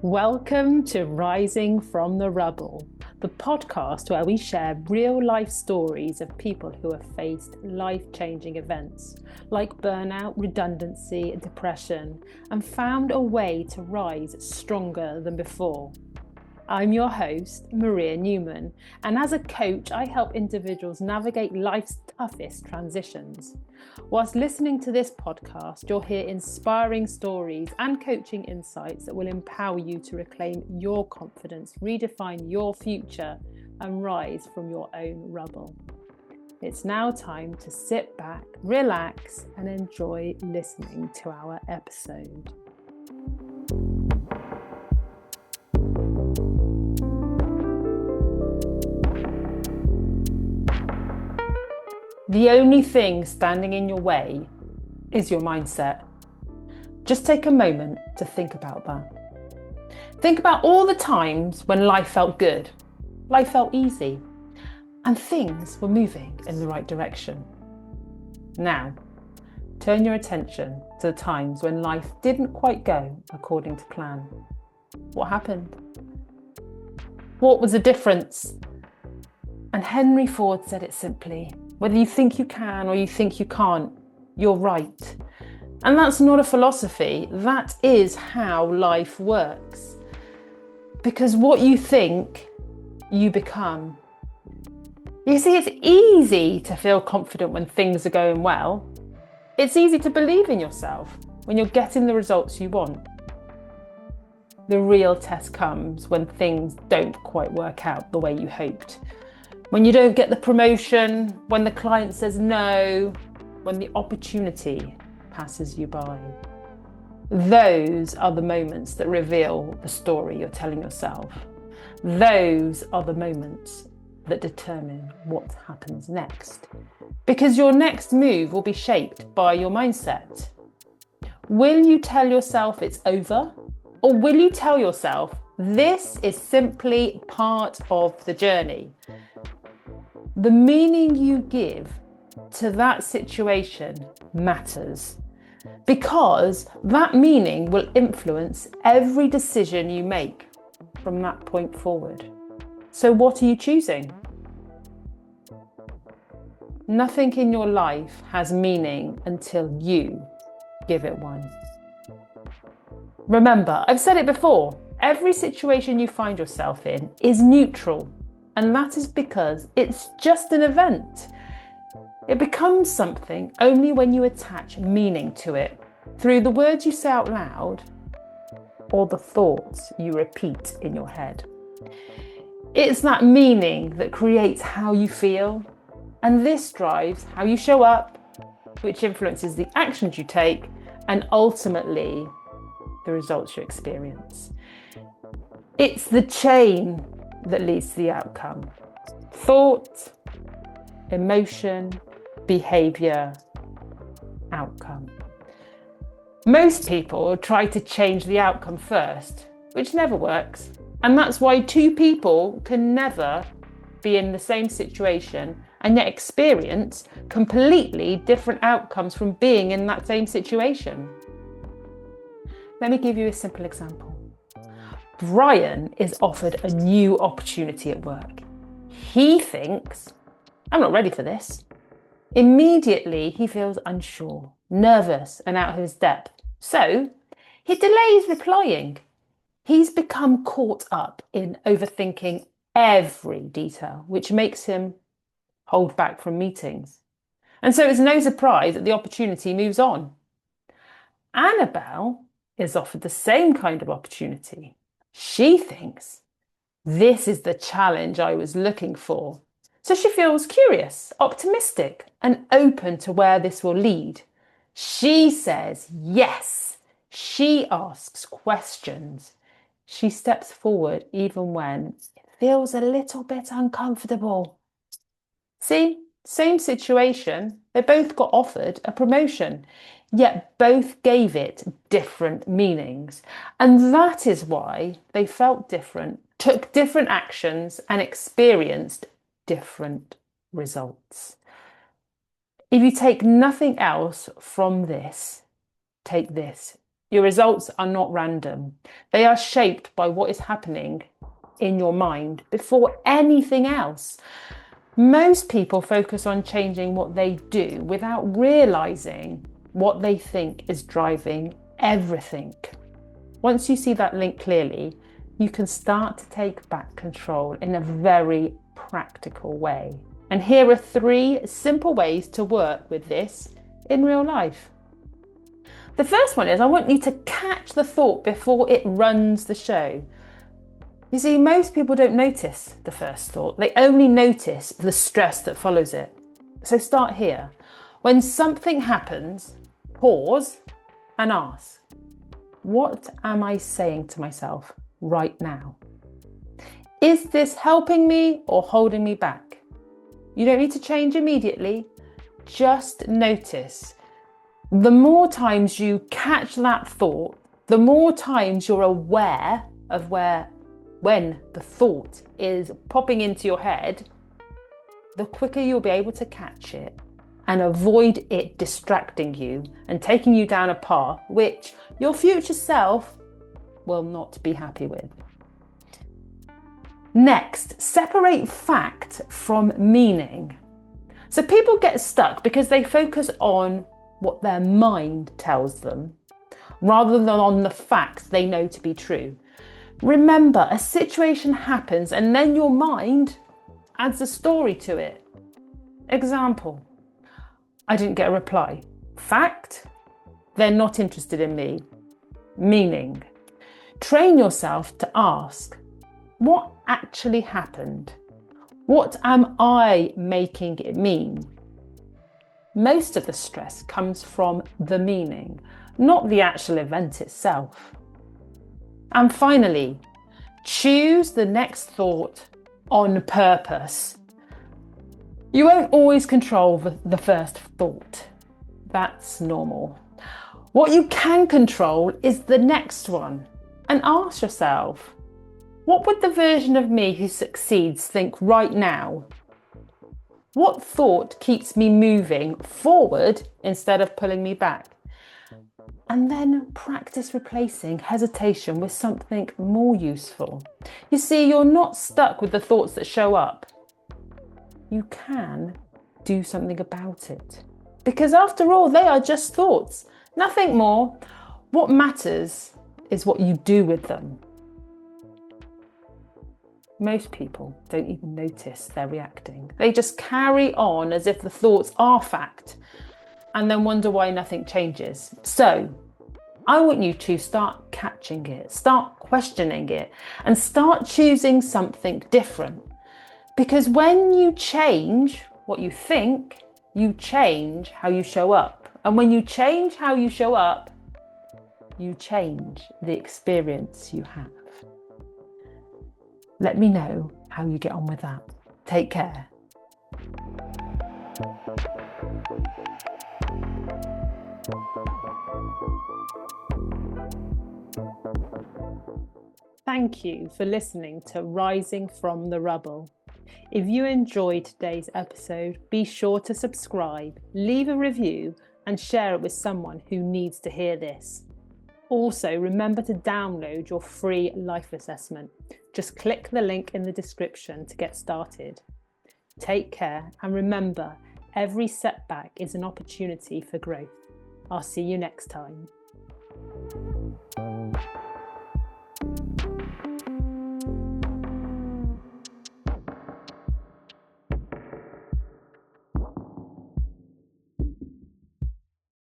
Welcome to Rising from the Rubble, the podcast where we share real life stories of people who have faced life-changing events like burnout, redundancy, depression, and found a way to rise stronger than before. I'm your host, Maria Newman, and as a coach, I help individuals navigate life's toughest transitions. Whilst listening to this podcast, you'll hear inspiring stories and coaching insights that will empower you to reclaim your confidence, redefine your future, and rise from your own rubble. It's now time to sit back, relax, and enjoy listening to our episode. The only thing standing in your way is your mindset. Just take a moment to think about that. Think about all the times when life felt good, life felt easy, and things were moving in the right direction. Now, turn your attention to the times when life didn't quite go according to plan. What happened? What was the difference? And Henry Ford said it simply: whether you think you can or you think you can't, you're right. And that's not a philosophy, that is how life works. Because what you think, you become. You see, it's easy to feel confident when things are going well. It's easy to believe in yourself when you're getting the results you want. The real test comes when things don't quite work out the way you hoped. When you don't get the promotion, when the client says no, when the opportunity passes you by. Those are the moments that reveal the story you're telling yourself. Those are the moments that determine what happens next. Because your next move will be shaped by your mindset. Will you tell yourself it's over? Or will you tell yourself this is simply part of the journey? The meaning you give to that situation matters, because that meaning will influence every decision you make from that point forward. So what are you choosing? Nothing in your life has meaning until you give it one. Remember, I've said it before, every situation you find yourself in is neutral. And that is because it's just an event. It becomes something only when you attach meaning to it through the words you say out loud or the thoughts you repeat in your head. It's that meaning that creates how you feel, and this drives how you show up, which influences the actions you take and ultimately the results you experience. It's the chain that leads to the outcome. Thought, emotion, behaviour, outcome. Most people try to change the outcome first, which never works. And that's why two people can never be in the same situation and yet experience completely different outcomes from being in that same situation. Let me give you a simple example. Brian is offered a new opportunity at work. He thinks, I'm not ready for this. Immediately, he feels unsure, nervous, and out of his depth. So he delays replying. He's become caught up in overthinking every detail, which makes him hold back from meetings. And so it's no surprise that the opportunity moves on. Annabelle is offered the same kind of opportunity. She thinks, this is the challenge I was looking for. So she feels curious, optimistic, and open to where this will lead. She says yes. She asks questions. She steps forward even when it feels a little bit uncomfortable. See, same situation. They both got offered a promotion, yet both gave it different meanings. And that is why they felt different, took different actions, and experienced different results. If you take nothing else from this, take this. Your results are not random. They are shaped by what is happening in your mind before anything else. Most people focus on changing what they do without realizing what they think is driving everything. Once you see that link clearly, you can start to take back control in a very practical way. And here are 3 simple ways to work with this in real life. The first one is I want you to catch the thought before it runs the show. You see, most people don't notice the first thought. They only notice the stress that follows it. So start here. When something happens, pause and ask, what am I saying to myself right now? Is this helping me or holding me back? You don't need to change immediately. Just notice. The more times you catch that thought, the more times you're aware of when the thought is popping into your head, the quicker you'll be able to catch it and avoid it distracting you and taking you down a path which your future self will not be happy with. Next, separate fact from meaning. So people get stuck because they focus on what their mind tells them rather than on the facts they know to be true. Remember, a situation happens and then your mind adds a story to it. Example, I didn't get a reply. Fact, they're not interested in me. Meaning, train yourself to ask, what actually happened? What am I making it mean? Most of the stress comes from the meaning, not the actual event itself. And finally, choose the next thought on purpose. You won't always control the first thought. That's normal. What you can control is the next one. And ask yourself, what would the version of me who succeeds think right now? What thought keeps me moving forward instead of pulling me back? And then practice replacing hesitation with something more useful. You see, you're not stuck with the thoughts that show up. You can do something about it. Because after all, they are just thoughts, nothing more. What matters is what you do with them. Most people don't even notice they're reacting. They just carry on as if the thoughts are fact and then wonder why nothing changes. So I want you to start catching it, start questioning it, and start choosing something different. Because when you change what you think, you change how you show up. And when you change how you show up, you change the experience you have. Let me know how you get on with that. Take care. Thank you for listening to Rising from the Rubble. If you enjoyed today's episode, be sure to subscribe, leave a review, and share it with someone who needs to hear this. Also, remember to download your free life assessment. Just click the link in the description to get started. Take care, and remember, every setback is an opportunity for growth. I'll see you next time.